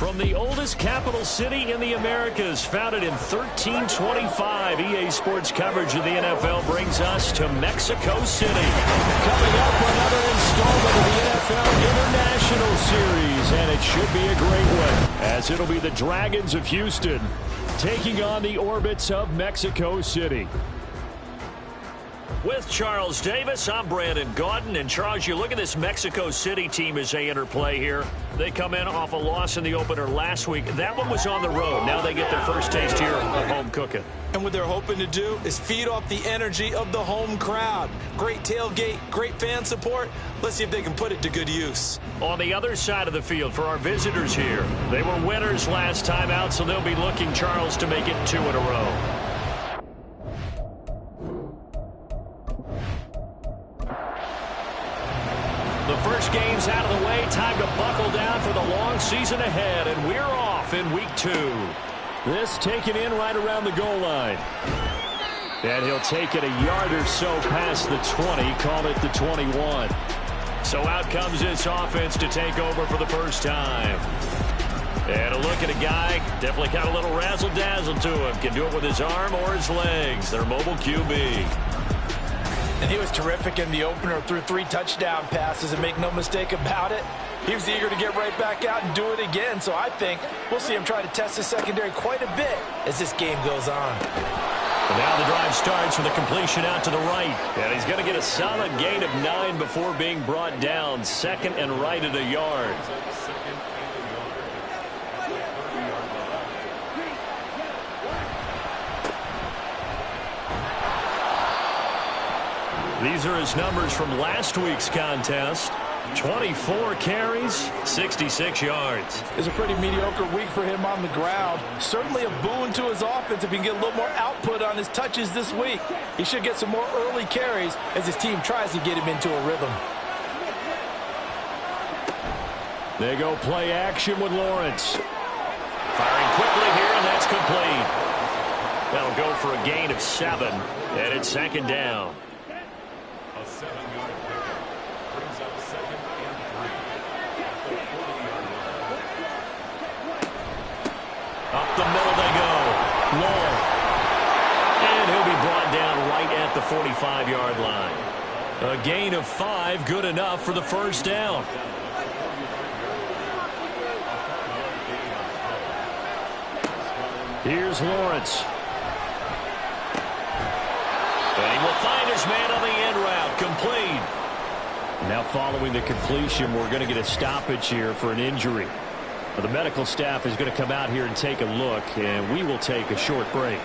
From the oldest capital city in the Americas, founded in 1325, EA Sports coverage of the NFL brings us to Mexico City. Coming up, another installment of the NFL International Series, and it should be a great one, as it'll be the Dragons of Houston taking on the Orbits of Mexico City. With Charles Davis, I'm Brandon Gaudin. And Charles, you look at this Mexico City team as they enter play here. They come in off a loss in the opener last week. That one was on the road. Now they get their first taste here of home cooking. And what they're hoping to do is feed off the energy of the home crowd. Great tailgate, great fan support. Let's see if they can put it to good use. On the other side of the field for our visitors here, they were winners last time out, so they'll be looking, Charles, to make it 2 in a row. The first game's out of the way. Time to buckle down for the long season ahead, and we're off in week 2. This taken in right around the goal line. And he'll take it a yard or so past the 20, call it the 21. So out comes this offense to take over for the first time. And a look at a guy, definitely got a little razzle-dazzle to him. Can do it with his arm or his legs. Their mobile QB. And he was terrific in the opener, threw 3 touchdown passes, and make no mistake about it, he was eager to get right back out and do it again. So I think we'll see him try to test the secondary quite a bit as this game goes on. And now the drive starts with a completion out to the right. And he's going to get a solid gain of 9 before being brought down. Second and right at a yard. These are his numbers from last week's contest. 24 carries, 66 yards. It's a pretty mediocre week for him on the ground. Certainly a boon to his offense if he can get a little more output on his touches this week. He should get some more early carries as his team tries to get him into a rhythm. They go play action with Lawrence. Firing quickly here, and that's complete. That'll go for a gain of 7, and it's second down. Up the middle they go. Long. And he'll be brought down right at the 45-yard line. A gain of 5, good enough for the first down. Here's Lawrence. And he will find his man on the end route. Complete. Now following the completion, we're going to get a stoppage here for an injury. The medical staff is going to come out here and take a look, and we will take a short break.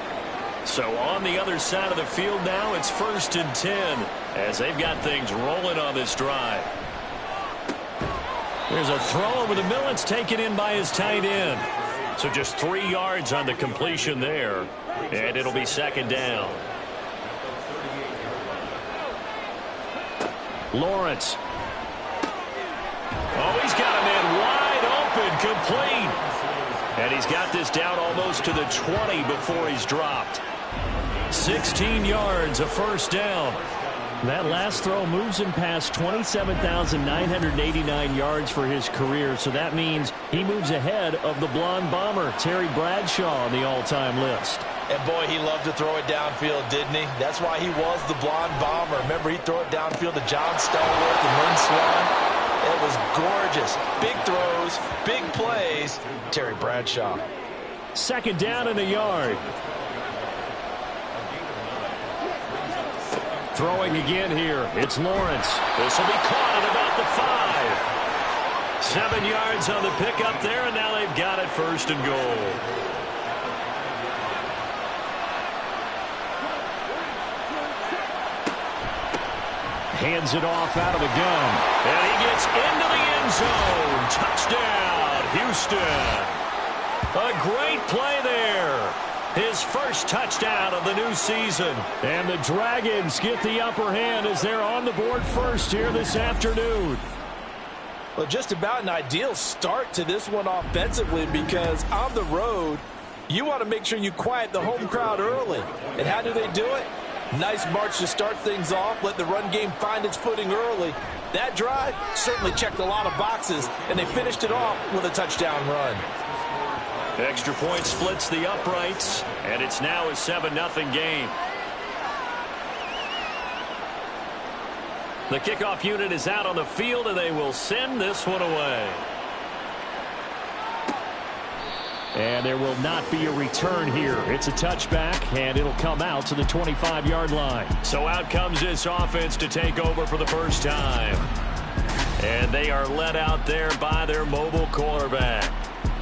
So on the other side of the field now, it's 1st and 10 as they've got things rolling on this drive. There's a throw over the middle. It's taken in by his tight end. So just 3 yards on the completion there, and it'll be second down. Lawrence. Oh, he's got a man wide open, complete. And he's got this down almost to the 20 before he's dropped. 16 yards, a first down. That last throw moves him past 27,989 yards for his career, so that means he moves ahead of the blonde bomber, Terry Bradshaw, on the all-time list. And boy, he loved to throw it downfield, didn't he? That's why he was the blonde bomber. Remember, he'd throw it downfield to John Stallworth and Lynn Swann. It was gorgeous. Big throws, big plays. Terry Bradshaw. Second down and a yard. Throwing again here. It's Lawrence. This will be caught at about the 5. 7 yards on the pickup there, and now they've got it 1st and goal. Hands it off out of the gun. And he gets into the end zone. Touchdown, Houston. A great play there. His first touchdown of the new season. And the Dragons get the upper hand as they're on the board first here this afternoon. Well, just about an ideal start to this one offensively, because on the road, you want to make sure you quiet the home crowd early. And how do they do it? Nice march to start things off. Let the run game find its footing early. That drive certainly checked a lot of boxes, and they finished it off with a touchdown run. Extra point splits the uprights, and it's now a 7-0 game. The kickoff unit is out on the field, and they will send this one away. And there will not be a return here. It's a touchback, and it'll come out to the 25-yard line. So out comes this offense to take over for the first time. And they are led out there by their mobile quarterback.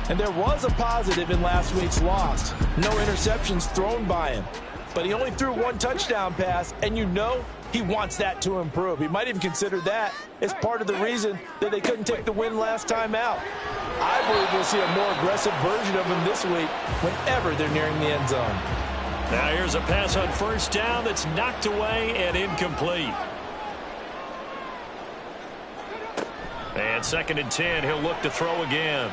And there was a positive in last week's loss. No interceptions thrown by him. But he only threw one touchdown pass, and you know he wants that to improve. He might even consider that as part of the reason that they couldn't take the win last time out. I believe we'll see a more aggressive version of him this week whenever they're nearing the end zone. Now here's a pass on first down that's knocked away and incomplete. And 2nd and 10, he'll look to throw again.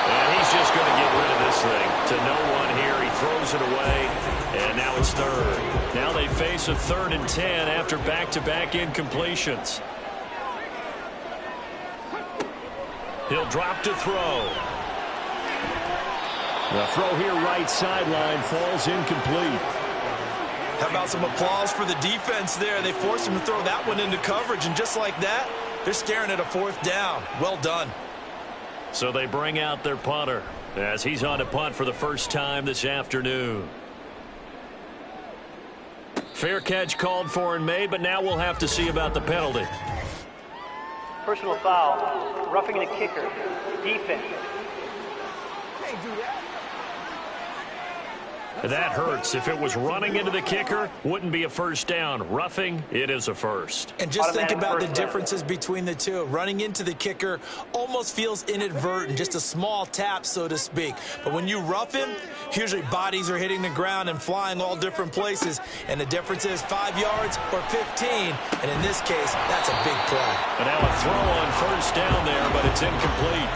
And he's just going to get rid of this thing. To no one here, he throws it away, and now it's 3rd. Now they face a 3rd and 10 after back-to-back incompletions. He'll drop to throw. The throw here right sideline falls incomplete. How about some applause for the defense there? They forced him to throw that one into coverage, and just like that, they're staring at a 4th down. Well done. So they bring out their punter as he's on to punt for the first time this afternoon. Fair catch called for and made, but now we'll have to see about the penalty. Personal foul, roughing the kicker, defense. Can't do that. That hurts. If it was running into the kicker, wouldn't be a first down. Roughing, it is a first. And just think about the first down. differences between the two. Running into the kicker almost feels inadvertent, just a small tap, so to speak. But when you rough him, usually bodies are hitting the ground and flying all different places. And the difference is 5 yards or 15. And in this case, that's a big play. And now a throw on first down there, but it's incomplete.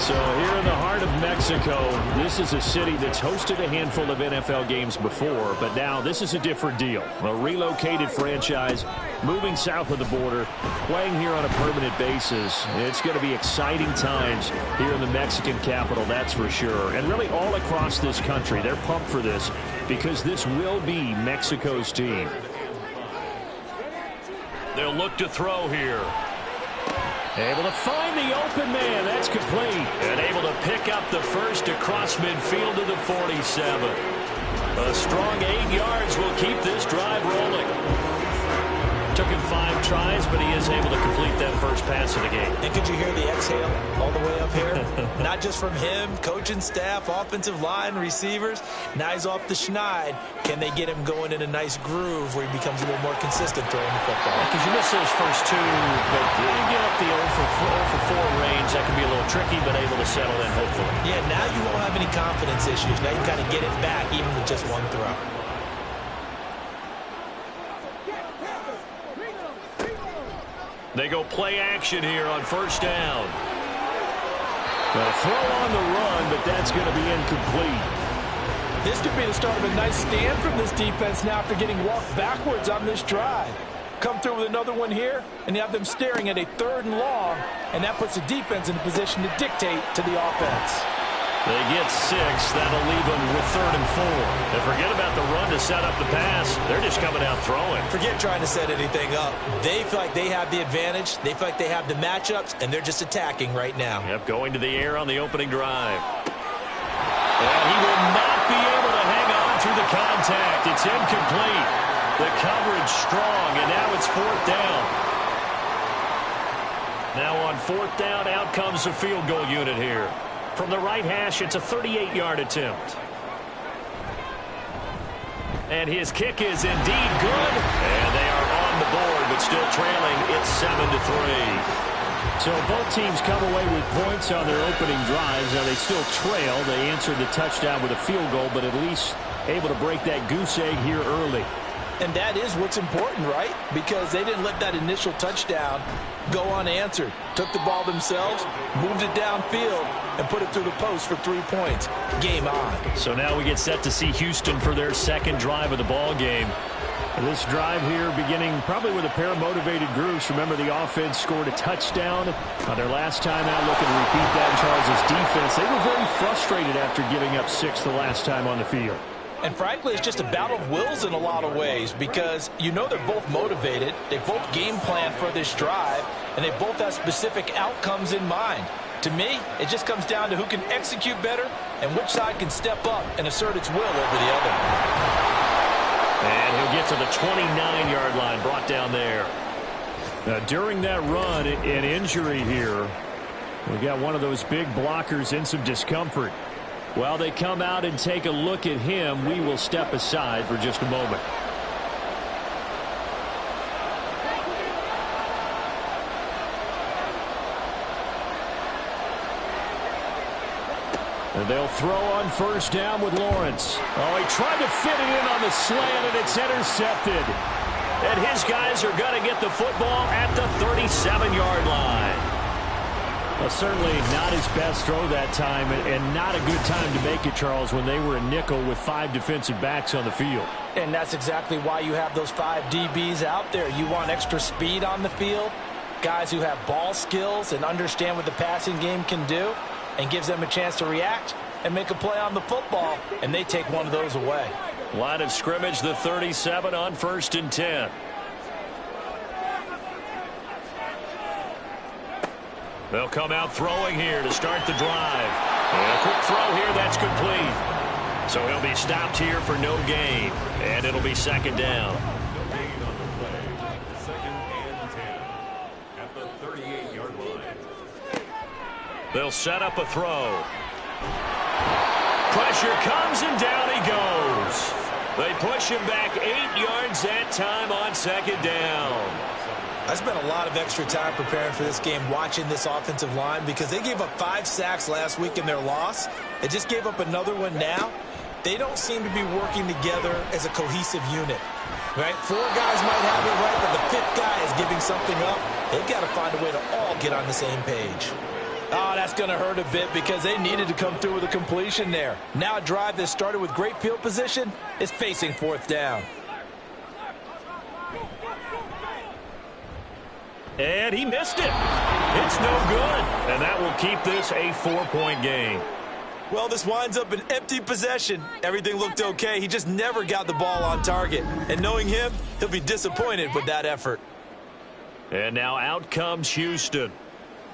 So here in the heart of Mexico, this is a city that's hosted a handful of NFL games before, but now this is a different deal. A relocated franchise moving south of the border, playing here on a permanent basis. It's going to be exciting times here in the Mexican capital, that's for sure. And really all across this country, they're pumped for this because this will be Mexico's team. They'll look to throw here. Able to find the open man. That's complete. And able to pick up the first across midfield to the 47. A strong 8 yards will keep this drive rolling. Took him 5 tries, but he is able to complete that first pass of the game. And could you hear the exhale all the way up here? Not just from him, coaching staff, offensive line, receivers. Now he's off the schneid. Can they get him going in a nice groove where he becomes a little more consistent throwing the football? Because you miss those first 2, but you get up the 0 for 4 range. That can be a little tricky, but able to settle in, hopefully. Yeah, now you won't have any confidence issues. Now you kind of get it back even with just one throw. They go play action here on first down. A throw on the run, but that's going to be incomplete. This could be the start of a nice stand from this defense now after getting walked backwards on this drive. Come through with another one here, and you have them staring at a 3rd and long, and that puts the defense in a position to dictate to the offense. They get 6. That'll leave them with 3rd and 4. And forget about the run to set up the pass. They're just coming out throwing. Forget trying to set anything up. They feel like they have the advantage. They feel like they have the matchups, and they're just attacking right now. Yep, going to the air on the opening drive. And he will not be able to hang on through the contact. It's incomplete. The coverage strong, and now it's 4th down. Now on 4th down, out comes the field goal unit here. From the right hash, it's a 38-yard attempt. And his kick is indeed good. And they are on the board, but still trailing. It's 7-3. So both teams come away with points on their opening drives. Now they still trail. They answered the touchdown with a field goal, but at least able to break that goose egg here early. And that is what's important, right? Because they didn't let that initial touchdown go unanswered. Took the ball themselves, moved it downfield, and put it through the post for 3 points. Game on. So now we get set to see Houston for their second drive of the ball game. This drive here beginning probably with a pair of motivated groups. Remember, the offense scored a touchdown their last time out. Looking to repeat that in Charles' defense. They were very frustrated after giving up 6 the last time on the field. And frankly, it's just a battle of wills in a lot of ways because you know they're both motivated. They both game plan for this drive, and they both have specific outcomes in mind. To me, it just comes down to who can execute better and which side can step up and assert its will over the other. And he'll get to the 29-yard line, brought down there. Now, during that run, an injury here. We got one of those big blockers in some discomfort. While they come out and take a look at him, we will step aside for just a moment. And they'll throw on first down with Lawrence. Oh, he tried to fit it in on the slant, and it's intercepted. And his guys are going to get the football at the 37-yard line. Well, certainly not his best throw that time, and not a good time to make it, Charles, when they were a nickel with 5 defensive backs on the field. And that's exactly why you have those 5 DBs out there. You want extra speed on the field, guys who have ball skills and understand what the passing game can do, and gives them a chance to react and make a play on the football, and they take one of those away. Line of scrimmage, the 37 on 1st and 10. They'll come out throwing here to start the drive. And a quick throw here, that's complete. So he'll be stopped here for no gain, and it'll be 2nd down. They'll set up a throw. Pressure comes, and down he goes. They push him back 8 yards that time on 2nd down. I spent a lot of extra time preparing for this game watching this offensive line because they gave up 5 sacks last week in their loss. They just gave up another one now. They don't seem to be working together as a cohesive unit. Right? 4 guys might have it right, but the 5th guy is giving something up. They've got to find a way to all get on the same page. Oh, that's going to hurt a bit because they needed to come through with a completion there. Now a drive that started with great field position is facing 4th down. And he missed it. It's no good. And that will keep this a 4-point game. Well, this winds up an empty possession. Everything looked okay. He just never got the ball on target. And knowing him, he'll be disappointed with that effort. And now out comes Houston.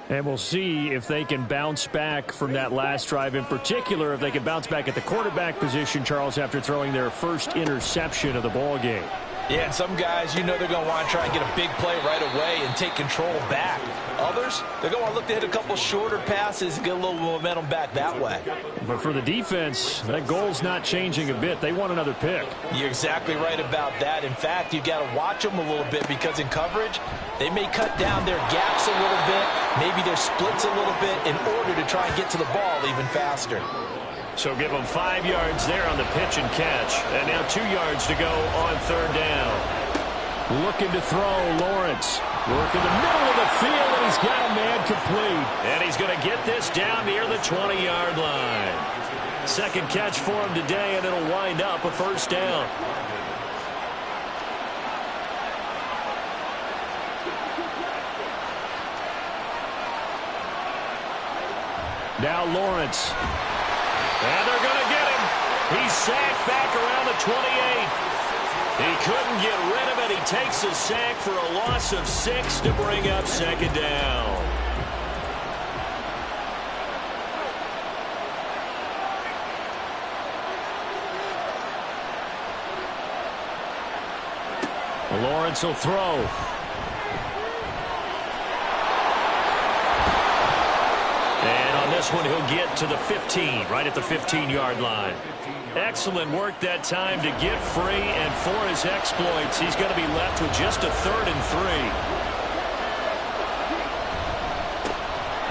And we'll see if they can bounce back from that last drive. In particular, if they can bounce back at the quarterback position, Charles, after throwing their first interception of the ball game. Yeah, and some guys, you know they're going to want to try and get a big play right away and take control back. Others, they're going to want to look to hit a couple shorter passes and get a little momentum back that way. But for the defense, that goal's not changing a bit. They want another pick. You're exactly right about that. In fact, you've got to watch them a little bit because in coverage, they may cut down their gaps a little bit, maybe their splits a little bit in order to try and get to the ball even faster. So give them 5 yards there on the pitch and catch. And now 2 yards to go on 3rd down. Looking to throw, Lawrence. Working the middle of the field, and he's got a man complete. And he's going to get this down near the 20-yard line. 2nd catch for him today, and it'll wind up a 1st down. Now Lawrence. And they're going to get him. He's sacked back around the 28. He couldn't get rid of it. He takes a sack for a loss of 6 to bring up 2nd down. Lawrence will throw. This one he'll get to the 15, right at the 15-yard line. Excellent work that time to get free, and for his exploits, he's going to be left with just a 3rd and 3.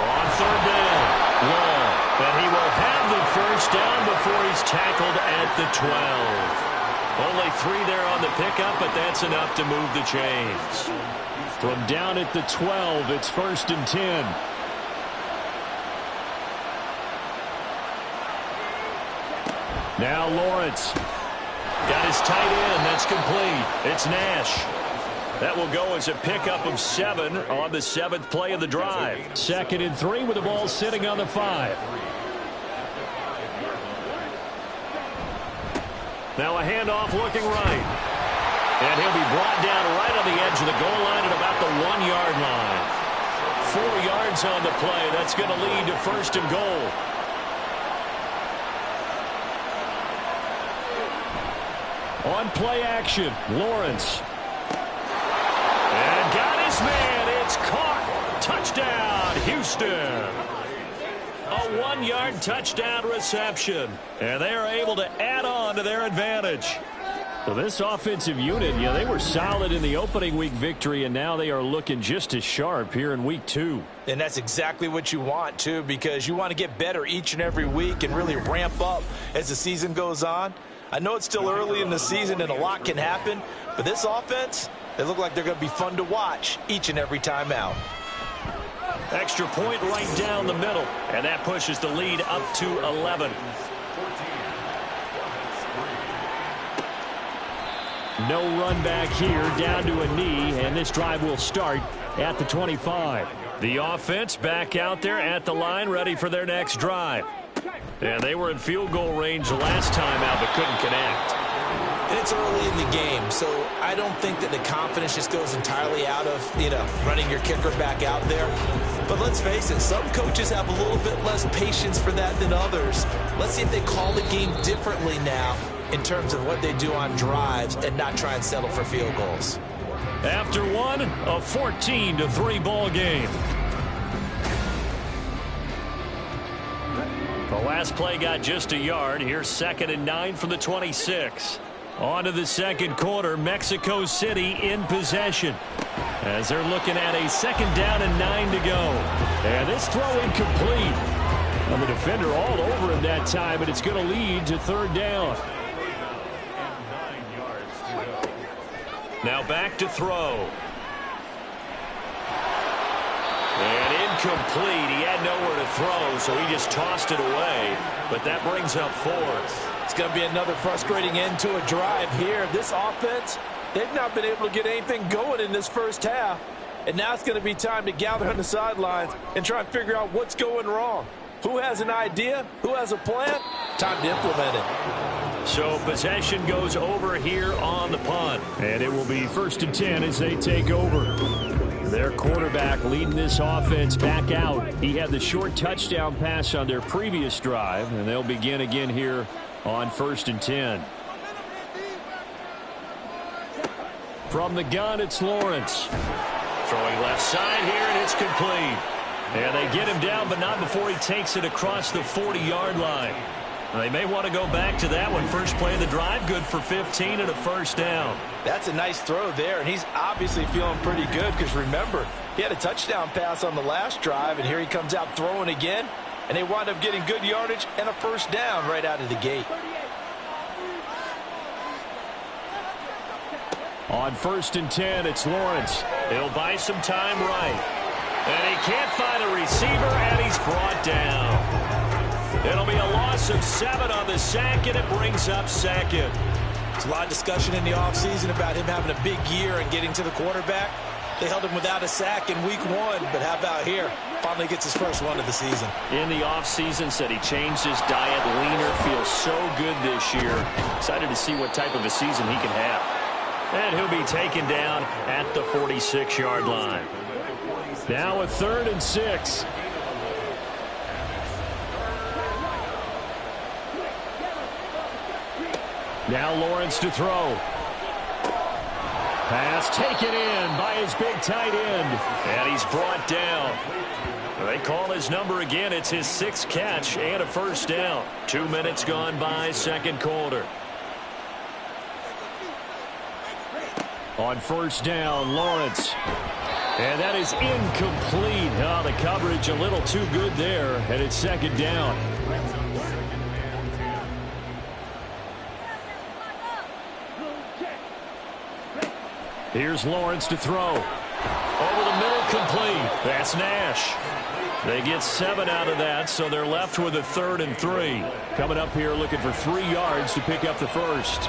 On 3rd down, Long, and he will have the 1st down before he's tackled at the 12. Only 3 there on the pickup, but that's enough to move the chains. From down at the 12, it's 1st and 10. Now Lawrence. Got his tight end. That's complete. It's Nash. That will go as a pickup of 7 on the 7th play of the drive. 2nd and 3 with the ball sitting on the 5. Now a handoff looking right. And he'll be brought down right on the edge of the goal line at about the 1-yard line. 4 yards on the play. That's going to lead to 1st and goal. On play action, Lawrence. And got his man. It's caught. Touchdown, Houston. A 1-yard touchdown reception. And they are able to add on to their advantage. So this offensive unit, yeah, they were solid in the opening week victory, and now they are looking just as sharp here in week 2. And that's exactly what you want, too, because you want to get better each and every week and really ramp up as the season goes on. I know it's still early in the season and a lot can happen, but this offense, they look like they're going to be fun to watch each and every time out. Extra point right down the middle, and that pushes the lead up to 11. No run back here, down to a knee, and this drive will start at the 25. The offense back out there at the line, ready for their next drive. And they were in field goal range the last time out, but couldn't connect. And it's early in the game, so I don't think that the confidence just goes entirely out of, running your kicker back out there. But let's face it, some coaches have a little bit less patience for that than others. Let's see if they call the game differently now in terms of what they do on drives and not try and settle for field goals. After one, a 14-3 ball game. The last play got just a yard. Here's 2nd and 9 from the 26. On to the second quarter. Mexico City in possession as they're looking at a 2nd down and 9 to go. And this throw incomplete. And the defender all over him that time, but it's going to lead to 3rd down. Now back to throw. And incomplete. He had nowhere to throw, so he just tossed it away. But that brings up 4th. It's going to be another frustrating end to a drive here. This offense, they've not been able to get anything going in this first half. And now it's going to be time to gather on the sidelines and try and figure out what's going wrong. Who has an idea? Who has a plan? Time to implement it. So possession goes over here on the punt. And it will be 1st and 10 as they take over. Their quarterback leading this offense back out. He had the short touchdown pass on their previous drive, and they'll begin again here on 1st and 10. From the gun, it's Lawrence. Throwing left side here, and it's complete. And they get him down, but not before he takes it across the 40-yard line. They may want to go back to that one. First play of the drive, good for 15 and a 1st down. That's a nice throw there, and he's obviously feeling pretty good because, remember, he had a touchdown pass on the last drive, and here he comes out throwing again, and they wind up getting good yardage and a 1st down right out of the gate. On 1st and 10, it's Lawrence. He'll buy some time right. And he can't find a receiver, and he's brought down. It'll be a loss of 7 on the sack, and it brings up 2nd. There's a lot of discussion in the offseason about him having a big year and getting to the quarterback. They held him without a sack in week 1, but how about here? Finally gets his first one of the season. In the offseason, said he changed his diet, leaner, feels so good this year. Excited to see what type of a season he can have. And he'll be taken down at the 46-yard line. Now a 3rd and 6. Now Lawrence to throw. Pass taken in by his big tight end. And he's brought down. They call his number again. It's his 6th catch and a 1st down. 2 minutes gone by, second quarter. On 1st down, Lawrence. And that is incomplete. Oh, the coverage a little too good there. And it's 2nd down. Here's Lawrence to throw. Over the middle, complete. That's Nash. They get 7 out of that, so they're left with a 3rd and 3. Coming up here looking for 3 yards to pick up the 1st.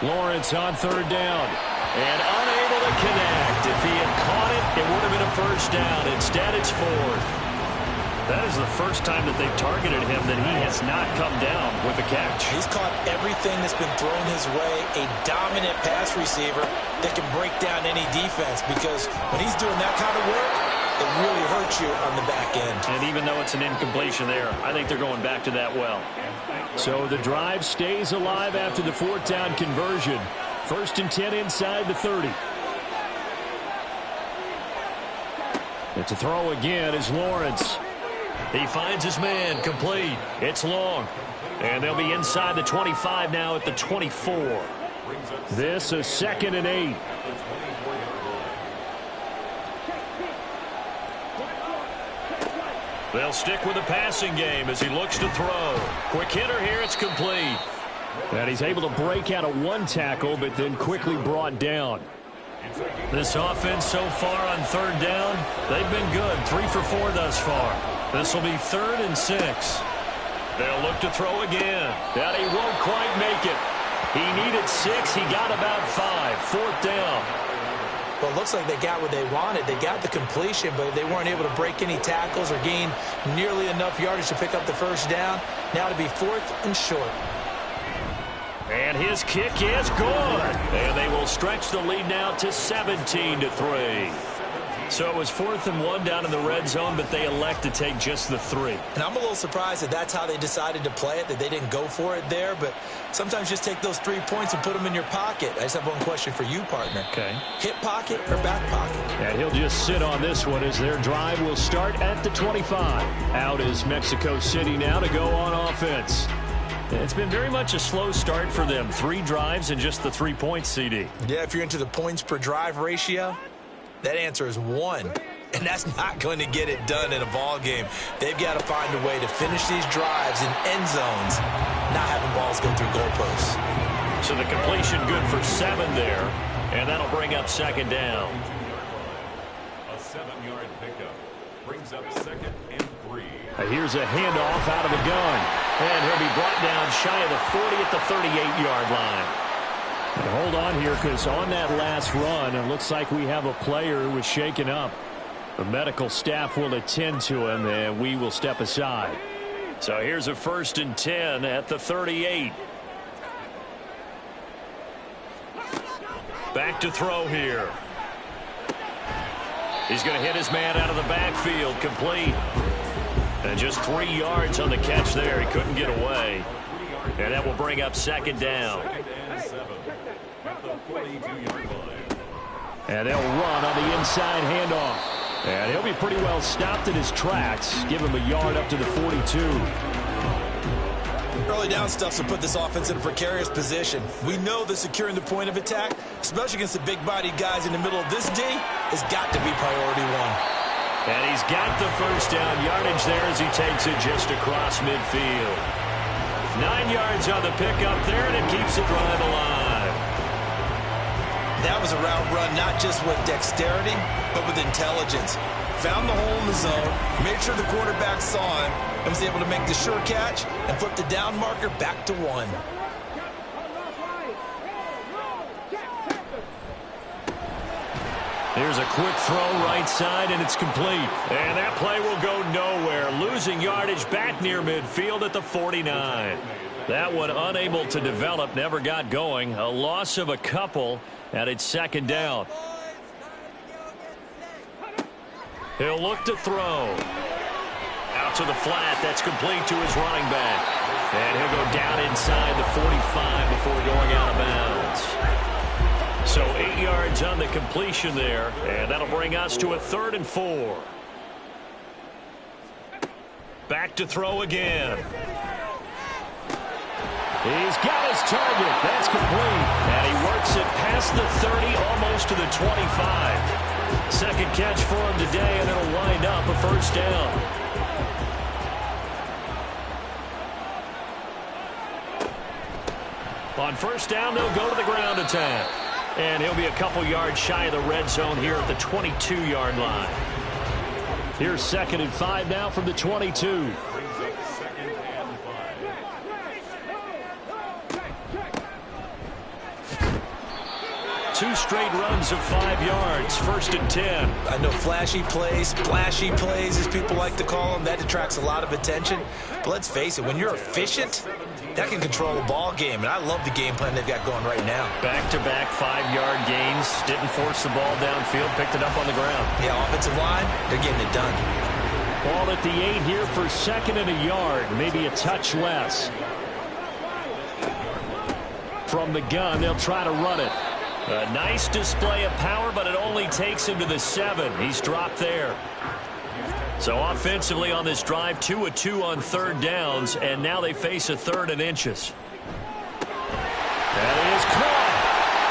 Lawrence on third down. And unable to connect. If he had caught it, it would have been a first down. Instead, it's fourth. That is the first time that they've targeted him that he has not come down with a catch. He's caught everything that's been thrown his way. A dominant pass receiver that can break down any defense, because when he's doing that kind of work, it really hurts you on the back end. And even though it's an incompletion there, I think they're going back to that well. So the drive stays alive after the fourth down conversion. 1st and 10 inside the 30. And to throw again is Lawrence. He finds his man, complete. It's long. And they'll be inside the 25 now at the 24. This is 2nd and 8. They'll stick with the passing game as he looks to throw. Quick hitter here, it's complete. And he's able to break out of one tackle, but then quickly brought down. This offense so far on 3rd down, they've been good. 3 for 4 thus far. This will be 3rd and 6. They'll look to throw again. That he won't quite make it. He needed 6. He got about 5. 4th down. Well, it looks like they got what they wanted. They got the completion, but they weren't able to break any tackles or gain nearly enough yardage to pick up the first down. Now to be 4th and short. And his kick is good. And they will stretch the lead now to 17-3. So it was 4th and 1 down in the red zone, but they elect to take just the 3. And I'm a little surprised that that's how they decided to play it, that they didn't go for it there. But sometimes just take those 3 points and put them in your pocket. I just have one question for you, partner. Okay. Hip pocket or back pocket? And he'll just sit on this one as their drive will start at the 25. Out is Mexico City now to go on offense. It's been very much a slow start for them. 3 drives and just the 3 points, CD. Yeah, if you're into the points per drive ratio, that answer is 1. And that's not going to get it done in a ball game. They've got to find a way to finish these drives in end zones, not having balls go through goalposts. So the completion good for 7 there, and that'll bring up 2nd down. A 7-yard pickup brings up 2nd and 3. Here's a handoff out of the gun. And he'll be brought down shy of the 40 at the 38-yard line. And hold on here, because on that last run, it looks like we have a player who was shaken up. The medical staff will attend to him, and we will step aside. So here's a 1st and 10 at the 38. Back to throw here. He's going to hit his man out of the backfield, complete. And just 3 yards on the catch there. He couldn't get away. And that will bring up 2nd down. And they'll run on the inside handoff. And he'll be pretty well stopped in his tracks. Give him a yard up to the 42. Early down stuff to put this offense in a precarious position. We know that securing the point of attack, especially against the big-bodied guys in the middle of this D, has got to be priority 1. And he's got the first down yardage there as he takes it just across midfield. 9 yards on the pickup there, and it keeps the drive alive. That was a route run not just with dexterity, but with intelligence. Found the hole in the zone, made sure the quarterback saw him, and was able to make the sure catch and flip the down marker back to 1. Here's a quick throw right side, and it's complete. And that play will go nowhere. Losing yardage back near midfield at the 49. That one unable to develop, never got going. A loss of a couple, and it's 2nd down. He'll look to throw. Out to the flat. That's complete to his running back. And he'll go down inside the 45 before going out of bounds. So 8 yards on the completion there, and that'll bring us to a 3rd and 4. Back to throw again. He's got his target. That's complete. And he works it past the 30, almost to the 25. Second catch for him today, and it'll wind up a first down. On first down, they'll go to the ground attack. And he'll be a couple yards shy of the red zone here at the 22-yard line. Here's 2nd and 5 now from the 22. 2 straight runs of 5 yards. 1st and 10. I know flashy plays, splashy plays, as people like to call them, that attracts a lot of attention. But let's face it, when you're efficient, that can control a ball game. And I love the game plan they've got going right now. Back-to-back 5-yard gains. Didn't force the ball downfield. Picked it up on the ground. Yeah, offensive line, they're getting it done. Ball at the 8 here for 2nd and a yard. Maybe a touch less. From the gun, they'll try to run it. A nice display of power, but it only takes him to the 7. He's dropped there. So offensively on this drive, 2 of 2 on 3rd downs, and now they face a 3rd and inches. That is caught.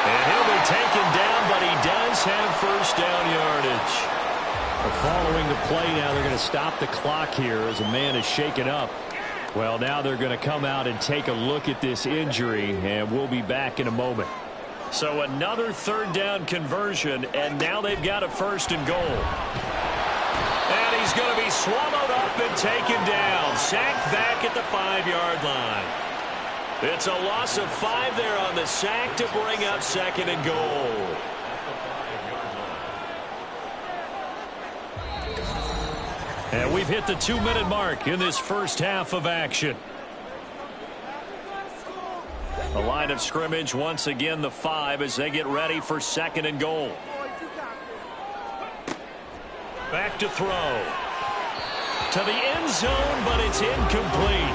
And he'll be taken down, but he does have 1st down yardage. Following the play now, they're going to stop the clock here as a man is shaken up. Well, now they're going to come out and take a look at this injury, and we'll be back in a moment. So another 3rd down conversion, and now they've got a 1st and goal. And he's going to be swallowed up and taken down. Sacked back at the 5-yard line. It's a loss of 5 there on the sack to bring up 2nd and goal. And we've hit the 2-minute mark in this first half of action. The line of scrimmage once again the 5 as they get ready for 2nd and goal. Back to throw. To the end zone, but it's incomplete.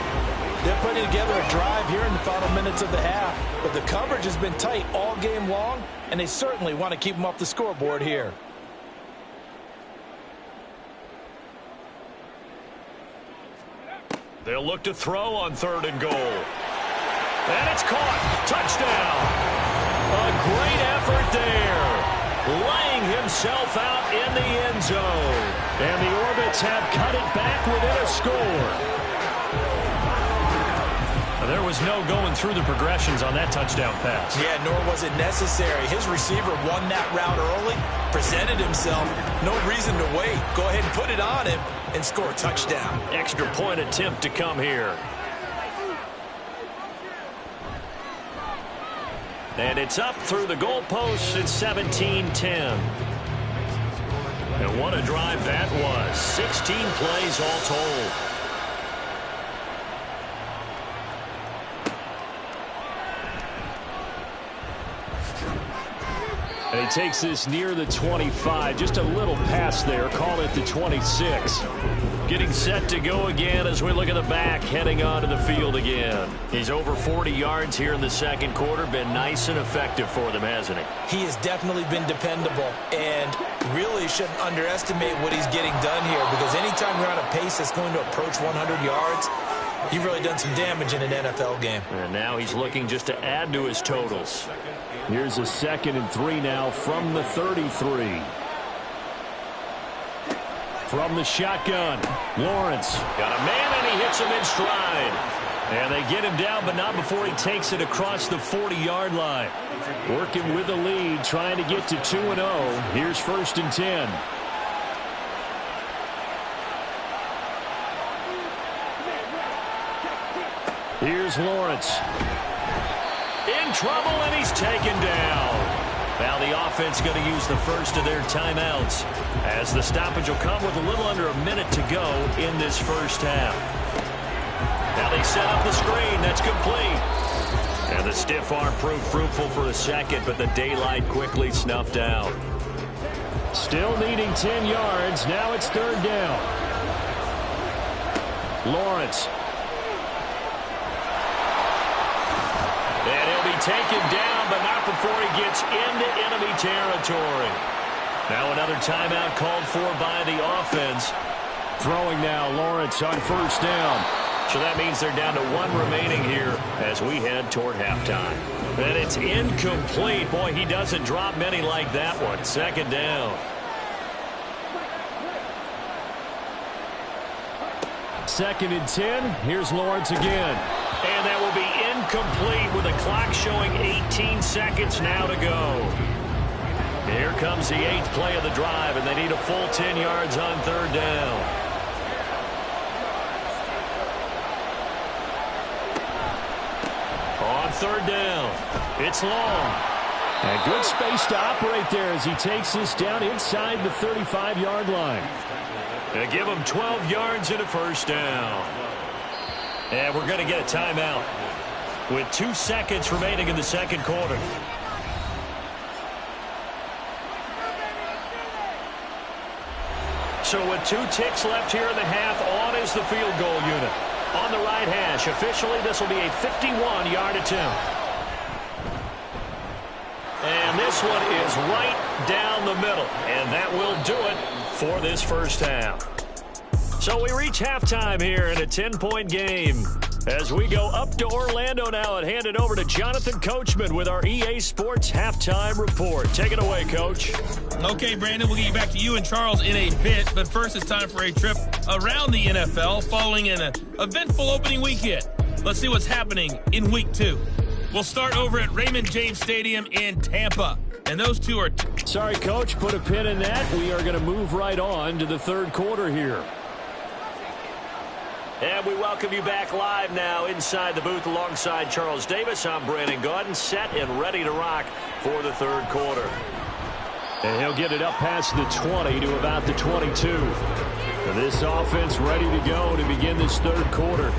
They're putting together a drive here in the final minutes of the half, but the coverage has been tight all game long, and they certainly want to keep them off the scoreboard here. They'll look to throw on 3rd and goal. And it's caught. Touchdown. A great effort there. Laying himself out in the end zone. And the Orbits have cut it back within a score. There was no going through the progressions on that touchdown pass. Yeah, nor was it necessary. His receiver won that route early, presented himself. No reason to wait. Go ahead and put it on him and score a touchdown. Extra point attempt to come here. And it's up through the goalposts at 17-10. And what a drive that was. 16 plays all told. And he takes this near the 25. Just a little pass there. Call it the 26. Getting set to go again as we look at the back, heading onto the field again. He's over 40 yards here in the 2nd quarter. Been nice and effective for them, hasn't he? He has definitely been dependable, and really shouldn't underestimate what he's getting done here, because anytime you're on a pace that's going to approach 100 yards, you've really done some damage in an NFL game. And now he's looking just to add to his totals. Here's a 2nd and 3 now from the 33. From the shotgun, Lawrence got a man, and he hits him in stride. And they get him down, but not before he takes it across the 40-yard line. Working with the lead, trying to get to 2-0. Here's 1st and 10. Here's Lawrence. In trouble, and he's taken down. Now the offense going to use the first of their timeouts, as the stoppage will come with a little under a minute to go in this first half. Now they set up the screen. That's complete. And the stiff arm proved fruitful for a second, but the daylight quickly snuffed out. Still needing 10 yards. Now it's 3rd down. Lawrence. And he'll be taken down, but not before he gets into enemy territory. Now another timeout called for by the offense. Throwing now, Lawrence on 1st down. So that means they're down to 1 remaining here as we head toward halftime. And it's incomplete. Boy, he doesn't drop many like that one. 2nd down. 2nd and 10. Here's Lawrence again. And that will be incomplete with the clock showing 18 seconds now to go. Here comes the 8th play of the drive, and they need a full 10 yards on 3rd down. On 3rd down, it's long. And good space to operate there as he takes this down inside the 35-yard line. They give him 12 yards and a first down. And we're going to get a timeout with 2 seconds remaining in the second quarter. So with 2 ticks left here in the half, on is the field goal unit. On the right hash, officially this will be a 51-yard attempt. And this one is right down the middle. And that will do it for this first half. So we reach halftime here in a 10-point game. As we go up to Orlando now and hand it over to Jonathan Coachman with our EA Sports Halftime Report. Take it away, Coach. Okay, Brandon, we'll get back to you and Charles in a bit. But first, it's time for a trip around the NFL following an eventful opening weekend. Let's see what's happening in Week 2. We'll start over at Raymond James Stadium in Tampa. And those two are... Sorry, Coach. Put a pin in that. We are going to move right on to the third quarter here. And we welcome you back live now inside the booth alongside Charles Davis. I'm Brandon Gaudin, set and ready to rock for the third quarter. And he'll get it up past the 20 to about the 22. And this offense ready to go to begin this third quarter.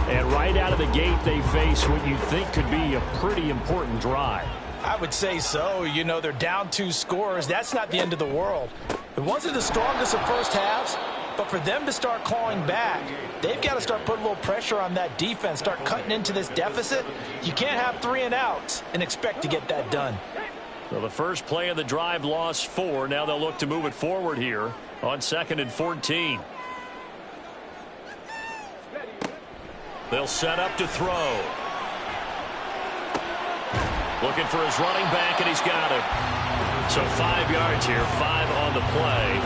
And right out of the gate, they face what you think could be a pretty important drive. I would say so. You know, they're down 2 scores. That's not the end of the world. It wasn't the strongest of first halves, but for them to start clawing back, they've got to start putting a little pressure on that defense, start cutting into this deficit. You can't have 3 and outs and expect to get that done. Well, the first play of the drive lost 4. Now they'll look to move it forward here on 2nd and 14. They'll set up to throw. Looking for his running back, and he's got it. So 5 yards here, 5 on the play.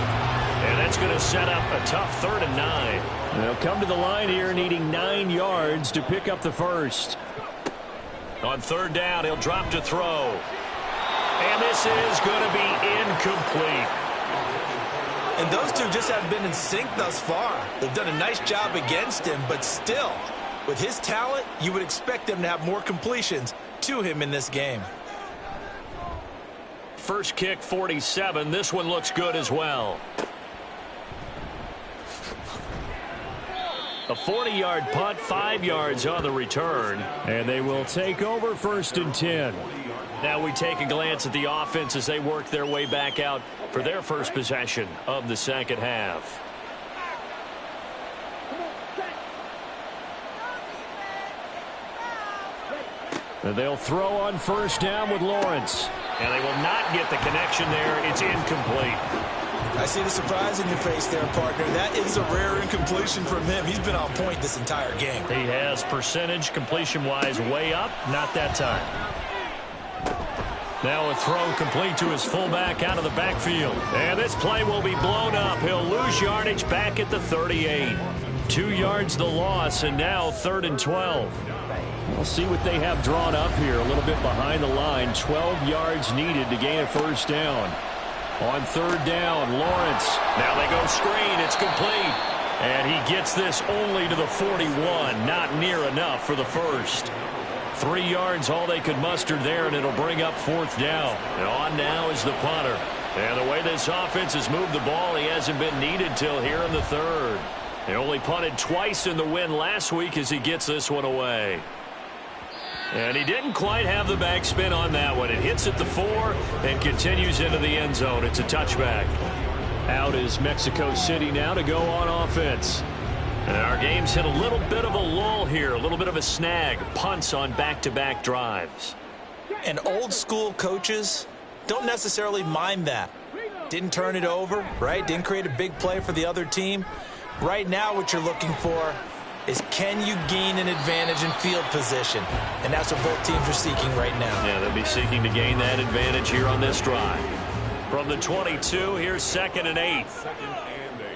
And that's going to set up a tough 3rd and 9. They'll come to the line here needing 9 yards to pick up the first. On 3rd down, he'll drop to throw. And this is going to be incomplete. And those two just haven't been in sync thus far. They've done a nice job against him, but still, with his talent, you would expect them to have more completions to him in this game. First kick, 47. This one looks good as well. A 40-yard punt, 5 yards on the return. And they will take over 1st and 10. Now we take a glance at the offense as they work their way back out for their first possession of the second half. And they'll throw on 1st down with Lawrence. And they will not get the connection there. It's incomplete. I see the surprise in your face there, partner. That is a rare incompletion from him. He's been on point this entire game. He has percentage completion-wise way up. Not that time. Now a throw complete to his fullback out of the backfield. And this play will be blown up. He'll lose yardage back at the 38. 2 yards the loss, and now 3rd and 12. We'll see what they have drawn up here. A little bit behind the line. 12 yards needed to gain a first down. On 3rd down, Lawrence. Now they go screen. It's complete. And he gets this only to the 41. Not near enough for the first. 3 yards all they could muster there, and it'll bring up 4th down. And on now is the punter. And the way this offense has moved the ball, he hasn't been needed till here in the 3rd. He only punted twice in the win last week as he gets this one away. And he didn't quite have the backspin on that one. It hits at the 4 and continues into the end zone. It's a touchback. Out is Mexico City now to go on offense. And our game's hit a little bit of a lull here, a little bit of a snag. Punts on back-to-back drives. And old school coaches don't necessarily mind that. Didn't turn it over, right? Didn't create a big play for the other team. Right now what you're looking for is, can you gain an advantage in field position? And that's what both teams are seeking right now. Yeah, they'll be seeking to gain that advantage here on this drive. From the 22, here's 2nd and 8. 2nd and 8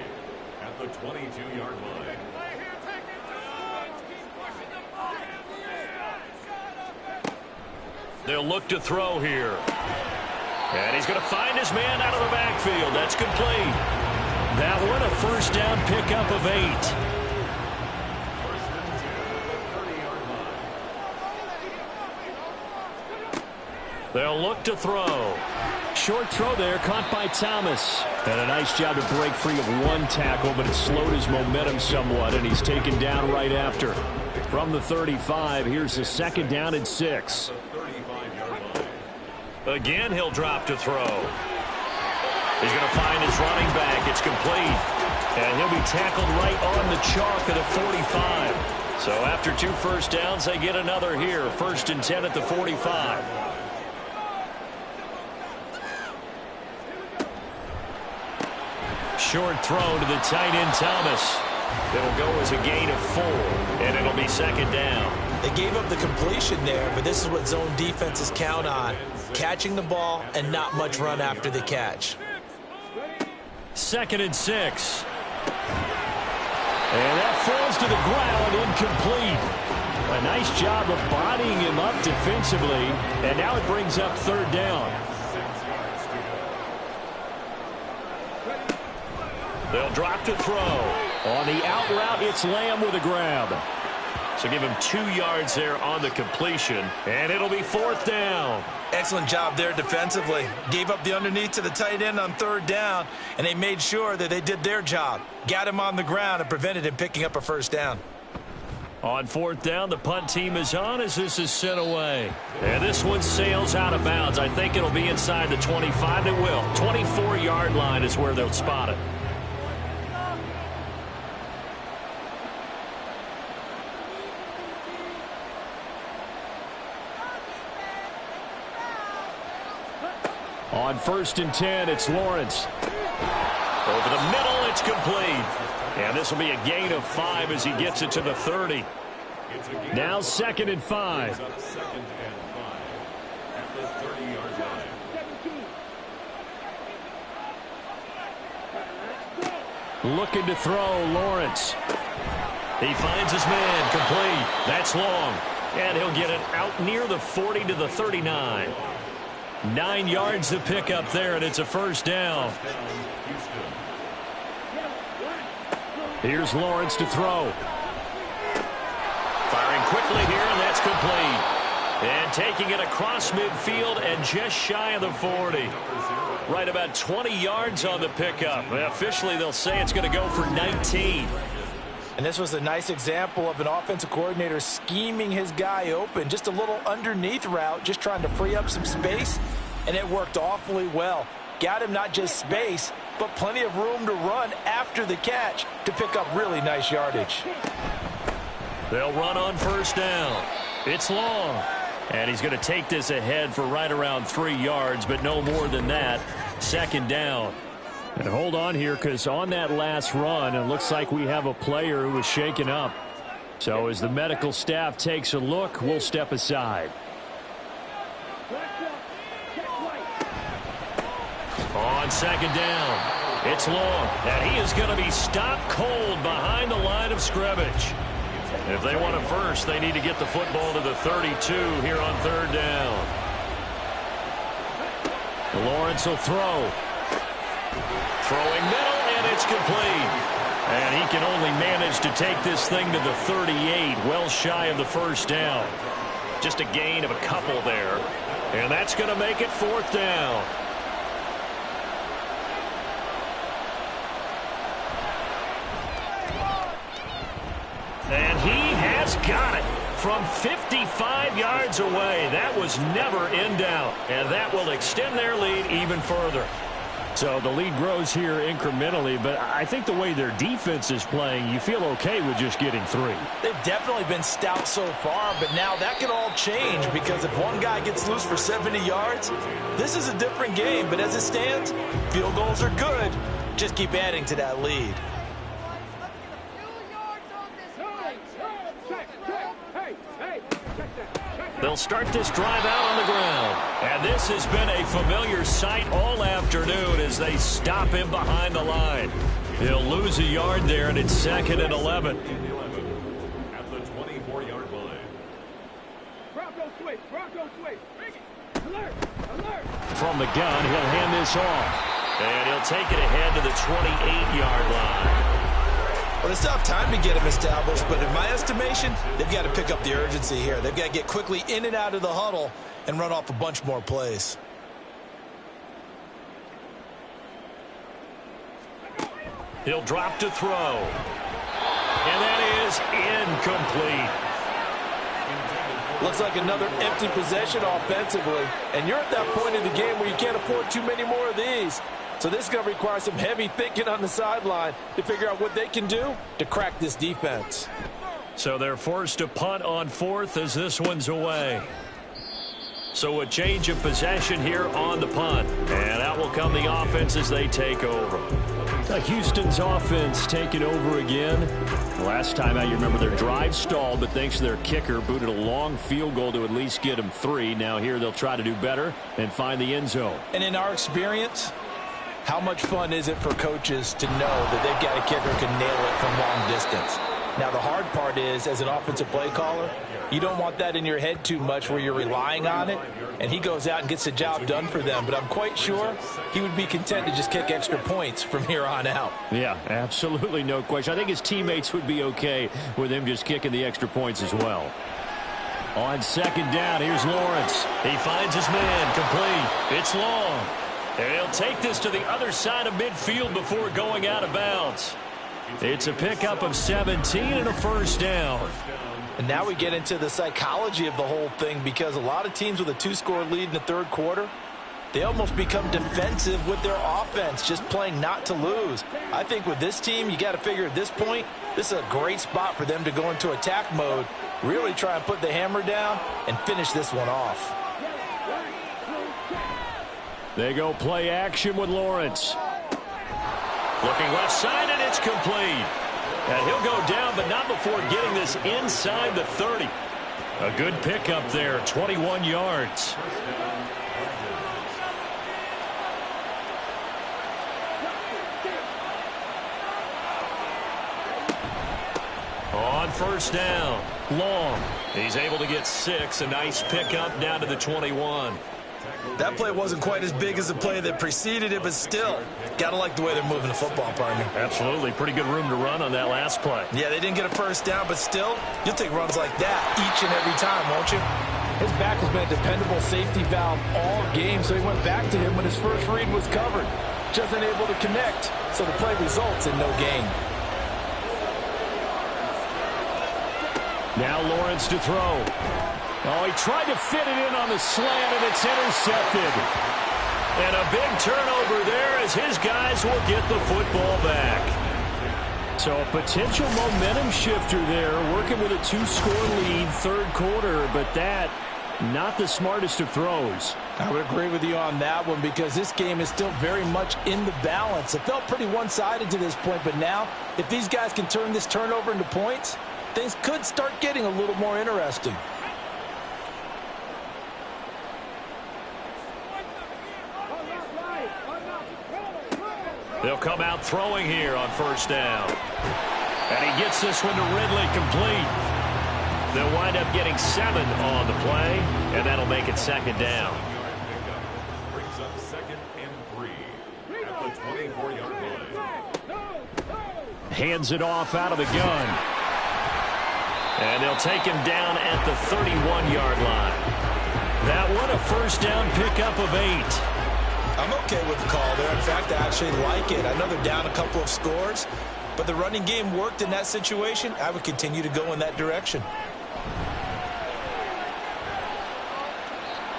at the 22-yard line. They'll look to throw here. And he's going to find his man out of the backfield. That's complete. That one a first down pickup of 8. They'll look to throw. Short throw there, caught by Thomas. And a nice job to break free of one tackle, but it slowed his momentum somewhat, and he's taken down right after. From the 35, here's a 2nd down and 6. Again, he'll drop to throw. He's going to find his running back. It's complete. And he'll be tackled right on the chalk at the 45. So after 2 first downs, they get another here. 1st and 10 at the 45. Short throw to the tight end, Thomas. It'll go as a gain of 4, and it'll be 2nd down. They gave up the completion there, but this is what zone defenses count on. Catching the ball and not much run after the catch. 2nd and 6. And that falls to the ground, incomplete. A nice job of bodying him up defensively, and now it brings up 3rd down. They'll drop to throw. On the out route, it's Lamb with a grab. So give him 2 yards there on the completion, and it'll be 4th down. Excellent job there defensively. Gave up the underneath to the tight end on 3rd down, and they made sure that they did their job. Got him on the ground and prevented him picking up a 1st down. On 4th down, the punt team is on as this is sent away. And this one sails out of bounds. I think it'll be inside the 25. It will. 24-yard line is where they'll spot it. On 1st and 10, it's Lawrence. Over the middle, it's complete. And this will be a gain of 5 as he gets it to the 30. Now 2nd and 5. Looking to throw, Lawrence. He finds his man, complete. That's long. And he'll get it out near the 40 to the 39. 9 yards to pick up there, and it's a 1st down. Here's Lawrence to throw. Firing quickly here, and that's complete. And taking it across midfield and just shy of the 40. Right about 20 yards on the pickup. Officially, they'll say it's going to go for 19. And this was a nice example of an offensive coordinator scheming his guy open. Just a little underneath route, just trying to free up some space, and it worked awfully well. Got him not just space, but plenty of room to run after the catch to pick up really nice yardage. They'll run on 1st down. It's long. And he's going to take this ahead for right around 3 yards, but no more than that. 2nd down. And hold on here, because on that last run, it looks like we have a player who was shaken up. So as the medical staff takes a look, we'll step aside. On 2nd down, it's long, and he is going to be stopped cold behind the line of scrimmage. If they want a first, they need to get the football to the 32 here on 3rd down. Lawrence will throw. Throwing middle, and it's complete. And he can only manage to take this thing to the 38, well shy of the 1st down. Just a gain of a couple there. And that's going to make it 4th down. And he has got it from 55 yards away. That was never in doubt. And that will extend their lead even further. So the lead grows here incrementally, but I think the way their defense is playing, you feel okay with just getting 3. They've definitely been stout so far, but now that can all change, because if one guy gets loose for 70 yards, this is a different game. But as it stands, field goals are good. Just keep adding to that lead. They'll start this drive out on the ground. And this has been a familiar sight all afternoon as they stop him behind the line. He'll lose a yard there, and it's 2nd and 11. At the 24-yard line. From the gun, he'll hand this off. And he'll take it ahead to the 28-yard line. Well, they still have time to get him established, but in my estimation, they've got to pick up the urgency here. They've got to get quickly in and out of the huddle and run off a bunch more plays. He'll drop to throw. And that is incomplete. Looks like another empty possession offensively. And you're at that point in the game where you can't afford too many more of these. So this is going to require some heavy thinking on the sideline to figure out what they can do to crack this defense. So they're forced to punt on fourth as this one's away. So a change of possession here on the punt. And out will come the offense as they take over. Houston's offense taking over again. Last time out, you remember their drive stalled, but thanks to their kicker, booted a long field goal to at least get them 3. Now here they'll try to do better and find the end zone. And in our experience, how much fun is it for coaches to know that they've got a kicker who can nail it from long distance? Now, the hard part is, as an offensive play caller, you don't want that in your head too much where you're relying on it, and he goes out and gets the job done for them. But I'm quite sure he would be content to just kick extra points from here on out. Yeah, absolutely no question. I think his teammates would be okay with him just kicking the extra points as well. On second down, here's Lawrence. He finds his man, complete. It's long. And he'll take this to the other side of midfield before going out of bounds. It's a pickup of 17 and a first down. And now we get into the psychology of the whole thing, because a lot of teams with a 2-score lead in the third quarter, they almost become defensive with their offense, just playing not to lose. I think with this team, you got to figure at this point, this is a great spot for them to go into attack mode, really try and put the hammer down and finish this one off. They go play action with Lawrence. Looking left side, and it's complete. And he'll go down, but not before getting this inside the 30. A good pickup there, 21 yards. On first down, Long. He's able to get 6. A nice pickup down to the 21. That play wasn't quite as big as the play that preceded it, but still, got to like the way they're moving the football, partner. Absolutely. Pretty good room to run on that last play. Yeah, they didn't get a first down, but still, you'll take runs like that each and every time, won't you? His back has been a dependable safety valve all game, so he went back to him when his first read was covered. Just unable to connect, so the play results in no gain. Now Lawrence to throw. Oh, he tried to fit it in on the slant, and it's intercepted. And a big turnover there as his guys will get the football back. So a potential momentum shifter there, working with a 2-score lead, third quarter, but that, not the smartest of throws. I would agree with you on that one, because this game is still very much in the balance. It felt pretty one-sided to this point, but now, if these guys can turn this turnover into points, things could start getting a little more interesting. They'll come out throwing here on first down. And he gets this one to Ridley complete. They'll wind up getting 7 on the play, and that'll make it second down. Brings up 2nd and 3 at the 24-yard line. Hands it off out of the gun. And they'll take him down at the 31-yard line. That one, a first down pickup of 8. I'm okay with the call there. In fact, I actually like it. I know they're down a couple of scores, but the running game worked in that situation. I would continue to go in that direction.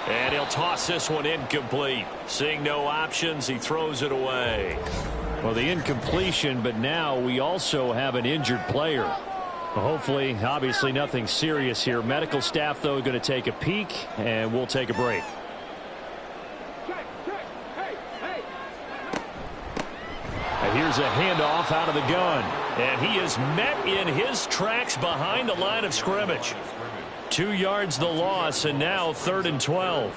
And he'll toss this one incomplete. Seeing no options, he throws it away. Well, the incompletion, but now we also have an injured player. Well, hopefully, obviously nothing serious here. Medical staff, though, going to take a peek, and we'll take a break. And here's a handoff out of the gun. And he is met in his tracks behind the line of scrimmage. 2 yards the loss, and now 3rd and 12.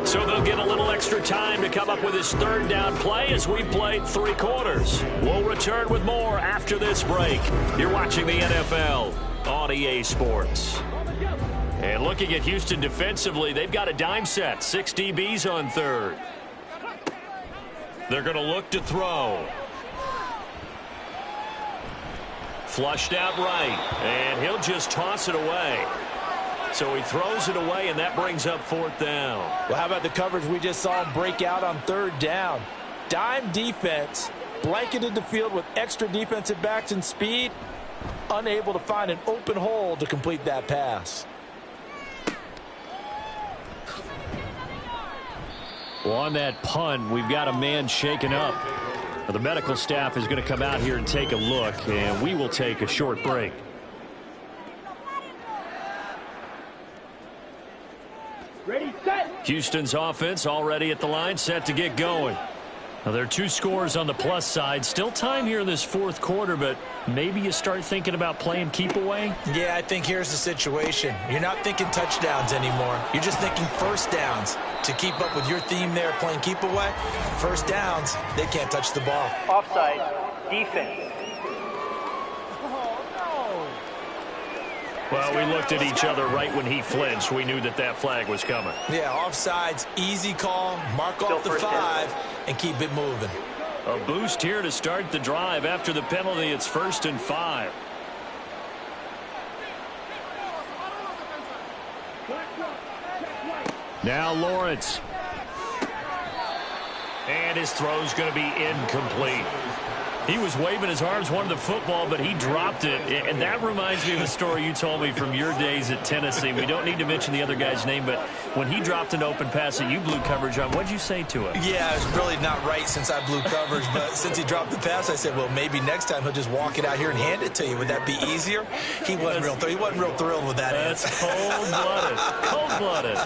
So they'll get a little extra time to come up with his third down play as we played 3 quarters. We'll return with more after this break. You're watching the NFL on EA Sports. And looking at Houston defensively, they've got a dime set. 6 DBs on third. They're going to look to throw. Flushed out right, and he'll just toss it away. So he throws it away, and that brings up 4th down. Well, how about the coverage we just saw him break out on 3rd down? Dime defense, blanketed the field with extra defensive backs and speed, unable to find an open hole to complete that pass. Well, on that punt, we've got a man shaken up. The medical staff is going to come out here and take a look, and we will take a short break. Ready, set. Houston's offense already at the line, set to get going. Now, there are 2 scores on the plus side. Still time here in this 4th quarter, but maybe you start thinking about playing keep away? Yeah, I think here's the situation. You're not thinking touchdowns anymore. You're just thinking first downs. To keep up with your theme there, playing keep away, first downs, they can't touch the ball. Offside, defense. Well, we looked at each other right when he flinched. We knew that that flag was coming. Yeah, offsides, easy call, mark off the 5, and keep it moving. A boost here to start the drive. After the penalty, it's 1st and 5. Now Lawrence. And his throw's going to be incomplete. He was waving his arms, wanted the football, but he dropped it. And that reminds me of a story you told me from your days at Tennessee. We don't need to mention the other guy's name, but when he dropped an open pass that you blew coverage on, what did you say to him? Yeah, it's really not right since I blew coverage, but since he dropped the pass, I said, well, maybe next time he'll just walk it out here and hand it to you. Would that be easier? He wasn't real thrilled with that answer. That's cold-blooded. Cold-blooded.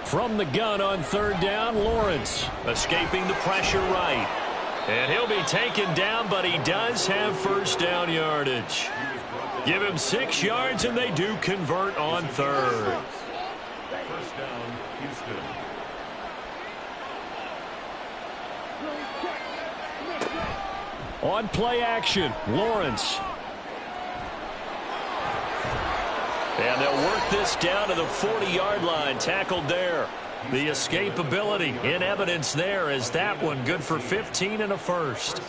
From the gun on 3rd down, Lawrence escaping the pressure right. And he'll be taken down, but he does have 1st down yardage. Give him 6 yards, and they do convert on 3rd. 1st down, Houston. On play action, Lawrence. And they'll work this down to the 40-yard line, tackled there. The escapability in evidence there as that one good for 15 and a 1st.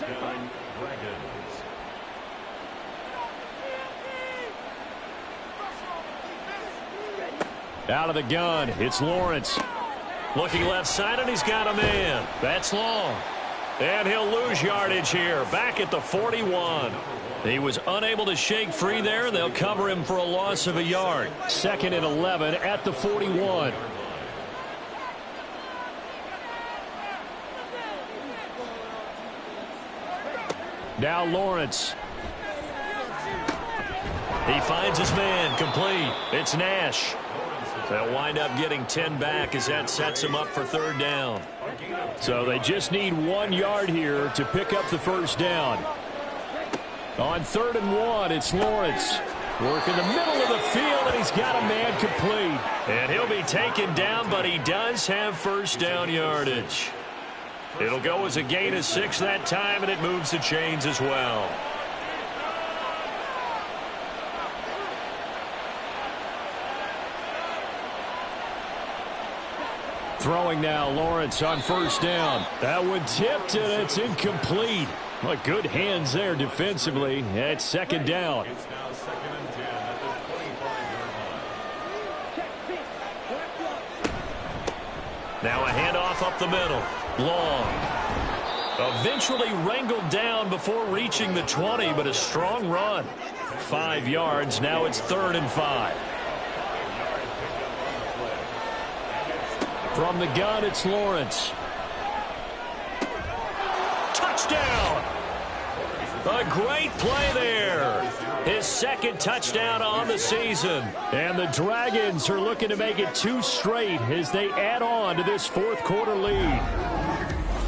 Out of the gun, it's Lawrence. Looking left side, and he's got a man. That's long. And he'll lose yardage here, back at the 41. He was unable to shake free there. They'll cover him for a loss of a yard. 2nd and 11 at the 41. Now Lawrence. He finds his man, complete. It's Nash. They'll wind up getting 10 back as that sets him up for 3rd down. So they just need 1 yard here to pick up the 1st down. On 3rd and 1, it's Lawrence. Work in the middle of the field, and he's got a man complete. And he'll be taken down, but he does have 1st down yardage. It'll go as a gain of 6 that time, and it moves the chains as well. Throwing now, Lawrence on 1st down. That one tipped, and it's incomplete. Well, good hands there defensively. It's 2nd down. It's now 2nd and 10 at the 25-yard line. Now a handoff up the middle. Long. Eventually wrangled down before reaching the 20, but a strong run. 5 yards. Now it's 3rd and 5. From the gun, it's Lawrence. Touchdown! A great play there. His 2nd touchdown on the season. And the Dragons are looking to make it 2 straight as they add on to this 4th quarter lead.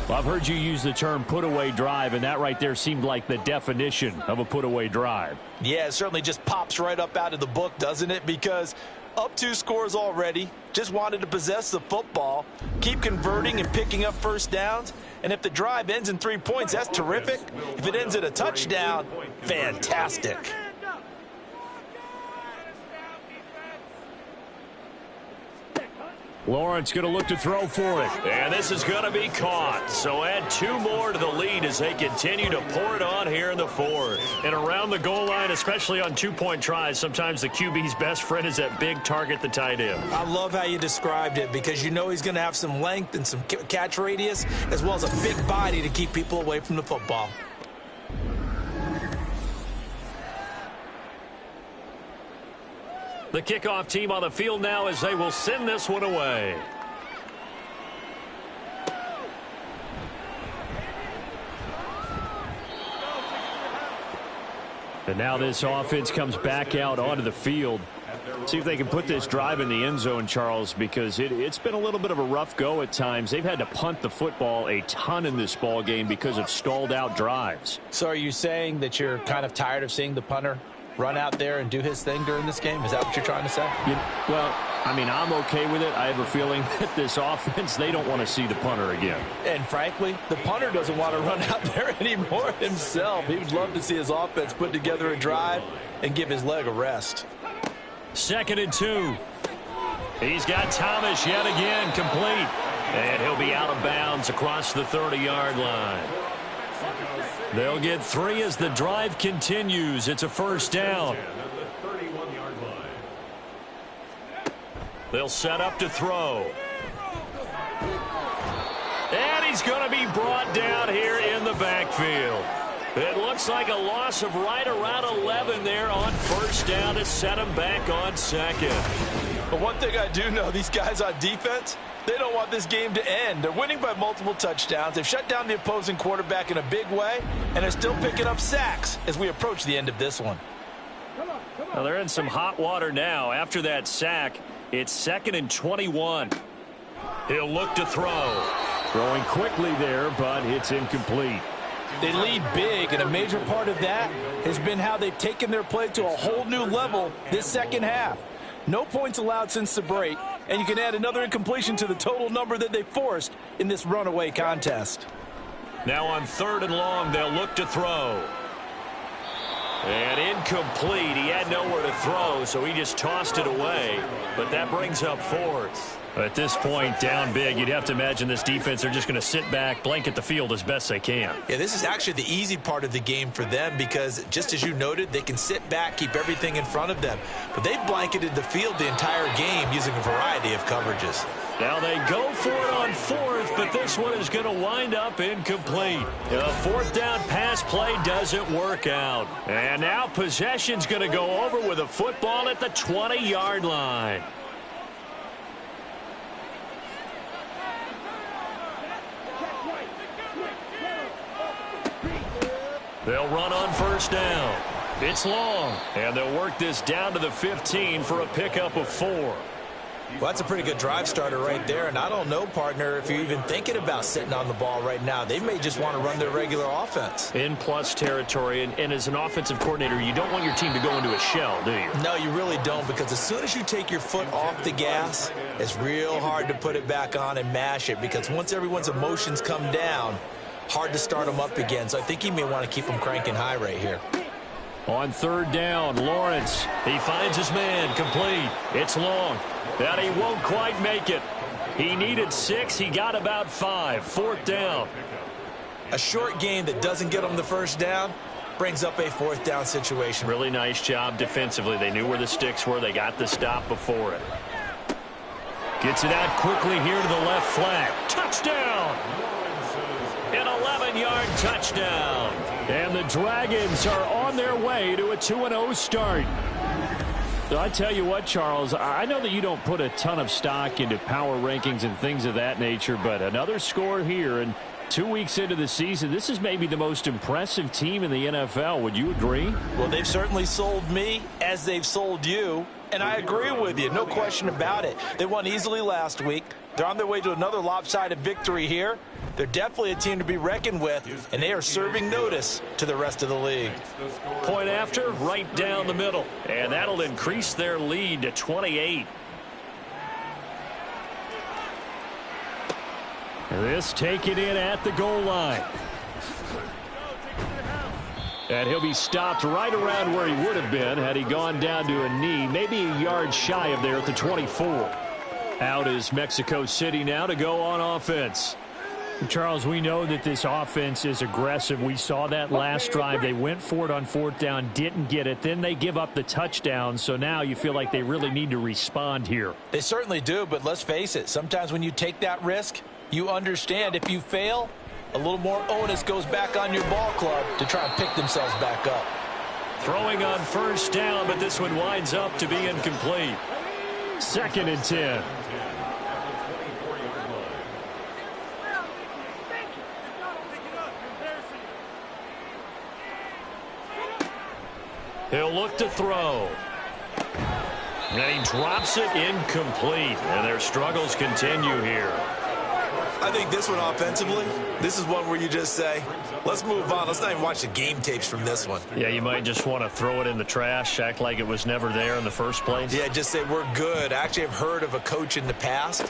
Well, I've heard you use the term put-away drive, and that right there seemed like the definition of a put-away drive. Yeah, it certainly just pops right up out of the book, doesn't it? Because up 2 scores already, just wanted to possess the football, keep converting and picking up 1st downs, and if the drive ends in 3 points, that's terrific. If it ends in a touchdown, fantastic. Lawrence going to look to throw for it. And this is going to be caught. So add 2 more to the lead as they continue to pour it on here in the 4th. And around the goal line, especially on 2-point tries, sometimes the QB's best friend is that big target, the tight end. I love how you described it because you know he's going to have some length and some catch radius as well as a big body to keep people away from the football. The kickoff team on the field now as they will send this one away. And now this offense comes back out onto the field. See if they can put this drive in the end zone, Charles, because it's been a little bit of a rough go at times. They've had to punt the football a ton in this ball game because of stalled out drives. So are you saying that you're kind of tired of seeing the punter run out there and do his thing during this game? Is that what you're trying to say? Well, I mean, I'm okay with it. I have a feeling that this offense, they don't want to see the punter again. And frankly, the punter doesn't want to run out there anymore himself. He would love to see his offense put together a drive and give his leg a rest. 2nd and 2. He's got Thomas yet again complete. And he'll be out of bounds across the 30-yard line. They'll get 3 as the drive continues. It's a 1st down. They'll set up to throw. And he's going to be brought down here in the backfield. It looks like a loss of right around 11 there on 1st down to set him back on 2nd. But one thing I do know, these guys on defense, they don't want this game to end. They're winning by multiple touchdowns. They've shut down the opposing quarterback in a big way, and they're still picking up sacks as we approach the end of this one. Well, they're in some hot water now. After that sack, it's 2nd and 21. He'll look to throw. Throwing quickly there, but it's incomplete. They lead big, and a major part of that has been how they've taken their play to a whole new level this second half. No points allowed since the break, and you can add another incompletion to the total number that they forced in this runaway contest. Now on 3rd and long, they'll look to throw. And incomplete. He had nowhere to throw, so he just tossed it away. But that brings up 4th. At this point, down big, you'd have to imagine this defense are just going to sit back, blanket the field as best they can. Yeah, this is actually the easy part of the game for them because, just as you noted, they can sit back, keep everything in front of them. But they've blanketed the field the entire game using a variety of coverages. Now they go for it on 4th, but this one is going to wind up incomplete. The 4th down pass play doesn't work out. And now possession's going to go over with a football at the 20-yard line. They'll run on 1st down. It's long, and they'll work this down to the 15 for a pickup of 4. Well, that's a pretty good drive starter right there, and I don't know, partner, if you're even thinking about sitting on the ball right now. They may just want to run their regular offense. In plus territory, and as an offensive coordinator, you don't want your team to go into a shell, do you? No, you really don't, because as soon as you take your foot off the gas, it's real hard to put it back on and mash it, because once everyone's emotions come down, hard to start them up again. So I think he may want to keep them cranking high right here. On 3rd down, Lawrence. He finds his man, complete. It's long. That he won't quite make it. He needed 6. He got about 5. 4th down. A short gain that doesn't get him the 1st down brings up a 4th down situation. Really nice job defensively. They knew where the sticks were. They got the stop before it. Gets it out quickly here to the left flank. Touchdown! An 11-yard touchdown. And the Dragons are on their way to a 2-0 start. So I tell you what, Charles, I know that you don't put a ton of stock into power rankings and things of that nature, but another score here, and 2 weeks into the season, this is maybe the most impressive team in the NFL. Would you agree? Well, they've certainly sold me as they've sold you, and I agree with you. No question about it. They won easily last week. They're on their way to another lopsided victory here. They're definitely a team to be reckoned with, and they are serving notice to the rest of the league. Point after, right down the middle, and that'll increase their lead to 28. This taken in at the goal line. And he'll be stopped right around where he would have been had he gone down to a knee, maybe a yard shy of there at the 24. Out is Mexico City now to go on offense. Charles, we know that this offense is aggressive. We saw that last drive. They went for it on 4th down, didn't get it. Then they give up the touchdown. So now you feel like they really need to respond here. They certainly do, but let's face it. Sometimes when you take that risk, you understand if you fail, a little more onus goes back on your ball club to try and pick themselves back up. Throwing on 1st down, but this one winds up to be incomplete. 2nd and 10. He'll look to throw. And he drops it incomplete. And their struggles continue here. I think this one offensively, this is one where you just say, let's move on. Let's not even watch the game tapes from this one. Yeah, you might just want to throw it in the trash, act like it was never there in the first place. Yeah, just say we're good. I actually have heard of a coach in the past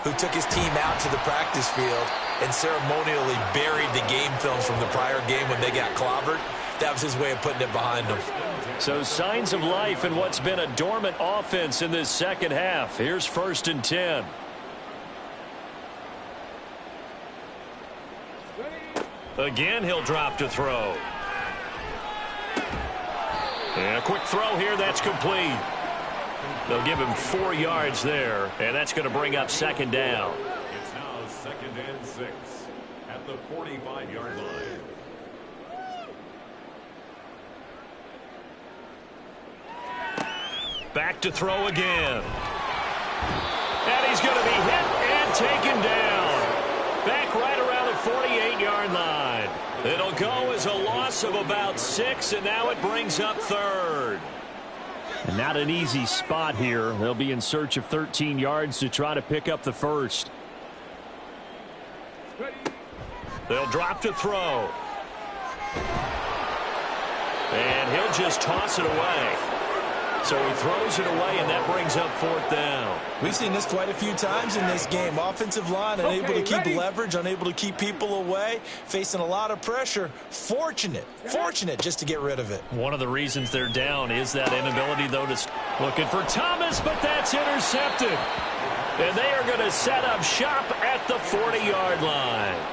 who took his team out to the practice field and ceremonially buried the game films from the prior game when they got clobbered. That was his way of putting it behind them. So signs of life in what's been a dormant offense in this second half. Here's 1st and 10. Again, he'll drop to throw. And a quick throw here, that's complete. They'll give him 4 yards there, and that's going to bring up 2nd down. It's now 2nd and 6 at the 45-yard line. Back to throw again. And he's going to be hit and taken down. Back right around the 48-yard line. It'll go as a loss of about 6, and now it brings up 3rd. And not an easy spot here. They'll be in search of 13 yards to try to pick up the 1st. They'll drop to throw. And he'll just toss it away. So he throws it away, and that brings up 4th down. We've seen this quite a few times in this game. Offensive line unable to keep leverage, unable to keep people away, facing a lot of pressure. Fortunate just to get rid of it. One of the reasons they're down is that inability, though, to looking for Thomas, but that's intercepted. And they are going to set up shop at the 40-yard line.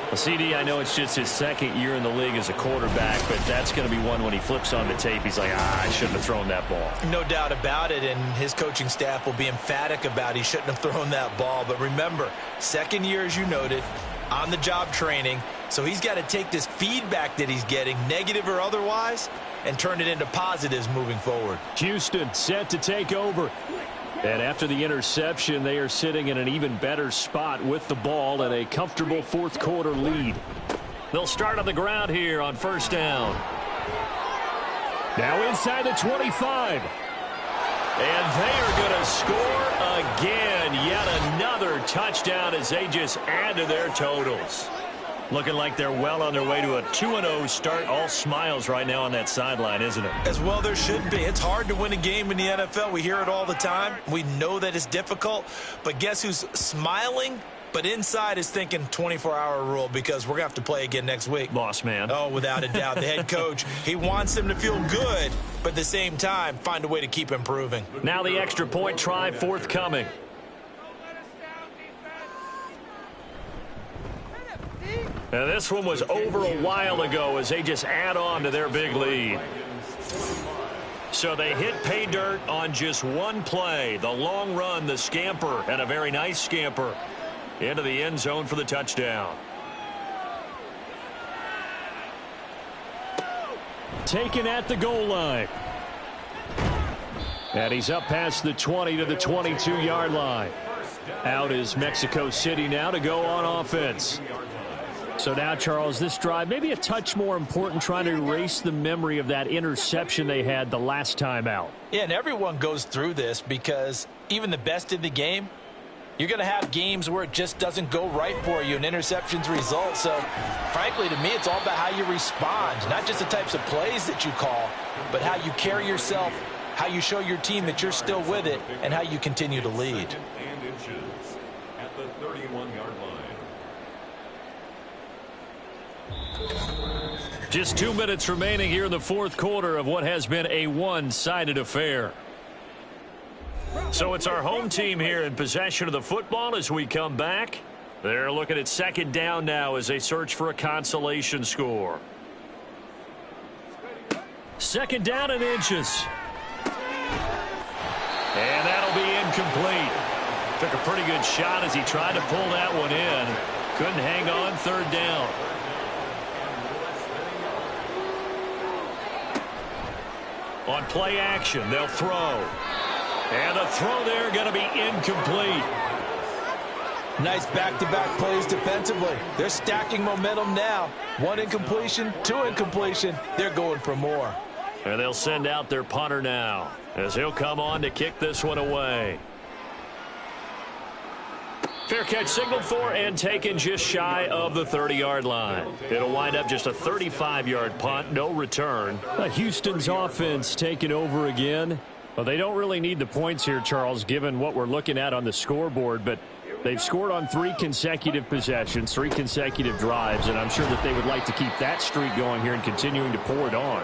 Well, CD, I know it's just his 2nd year in the league as a quarterback, but that's going to be one when he flips on the tape. He's like, I shouldn't have thrown that ball. No doubt about it, and his coaching staff will be emphatic about he shouldn't have thrown that ball. But remember, 2nd year, as you noted, on-the-job training, so he's got to take this feedback that he's getting, negative or otherwise, and turn it into positives moving forward. Houston set to take over. And after the interception, they are sitting in an even better spot with the ball and a comfortable 4th quarter lead. They'll start on the ground here on 1st down. Now inside the 25. And they are going to score again. Yet another touchdown as they just add to their totals. Looking like they're well on their way to a 2-0 start. All smiles right now on that sideline, isn't it? As well there should be. It's hard to win a game in the NFL. We hear it all the time. We know that it's difficult. But guess who's smiling? But inside is thinking 24-hour rule because we're going to have to play again next week. Boss man. Oh, without a doubt. The head coach, he wants them to feel good, but at the same time, find a way to keep improving. Now the extra point try forthcoming. And this one was over a while ago as they just add on to their big lead. So they hit pay dirt on just one play. The long run, the scamper, and a very nice scamper into the end zone for the touchdown. Taken at the goal line. And he's up past the 20 to the 22-yard line. Out is Mexico City now to go on offense. So now, Charles, this drive maybe a touch more important, trying to erase the memory of that interception they had the last time out. Yeah, and everyone goes through this because even the best in the game, you're going to have games where it just doesn't go right for you and interceptions result. So, frankly, to me, it's all about how you respond, not just the types of plays that you call, but how you carry yourself, how you show your team that you're still with it, and how you continue to lead. And inches at the 31-yard line. Just 2 minutes remaining here in the 4th quarter of what has been a one-sided affair. So So it's our home team here in possession of the football as we come back. They're looking at second down now as they search for a consolation score. Second down and inches. And that'll be incomplete. Took a pretty good shot as he tried to pull that one in. Couldn't hang on third down. On play action, they'll throw. And the throw there going to be incomplete. Nice back-to-back plays defensively. They're stacking momentum now. One incompletion, two incompletion. They're going for more. And they'll send out their punter now as he'll come on to kick this one away. Fair catch signaled for and taken just shy of the 30-yard line. It'll wind up just a 35-yard punt, no return. Houston's offense taking over again. Well, they don't really need the points here, Charles, given what we're looking at on the scoreboard, but they've scored on 3 consecutive possessions, 3 consecutive drives, and I'm sure that they would like to keep that streak going here and continuing to pour it on.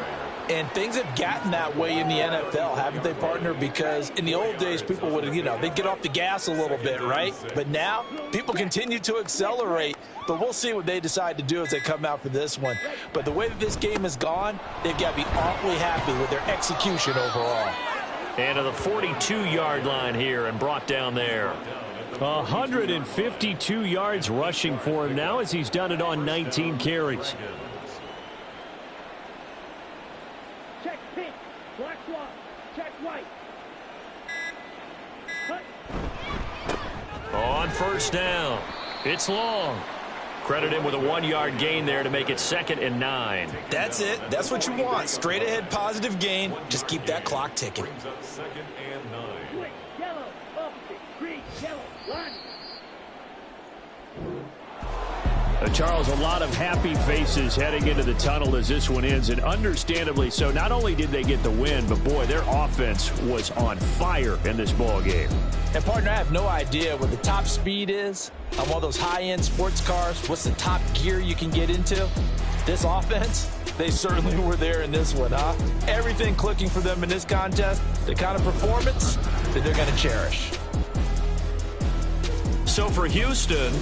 And things have gotten that way in the NFL, haven't they, partner? Because in the old days, people would, they'd get off the gas a little bit, right? But now, people continue to accelerate. But we'll see what they decide to do as they come out for this one. But the way that this game has gone, they've got to be awfully happy with their execution overall. And to the 42-yard line here and brought down there. 152 yards rushing for him now as he's done it on 19 carries. Check pink. Black one. Check white. On first down, it's long. Credit him with a 1-yard gain there to make it 2nd and 9. That's it. That's what you want. Straight ahead positive gain. Just keep that clock ticking. Brings up 2nd and 9. Switch. Yellow. Opposite. Green. Yellow. Line. Charles, a lot of happy faces heading into the tunnel as this one ends, and understandably so. Not only did they get the win, but boy, their offense was on fire in this ball game. And partner, I have no idea what the top speed is on one of those high-end sports cars. What's the top gear you can get into? This offense, they certainly were there in this one, huh? Everything clicking for them in this contest, the kind of performance that they're going to cherish. So for Houston,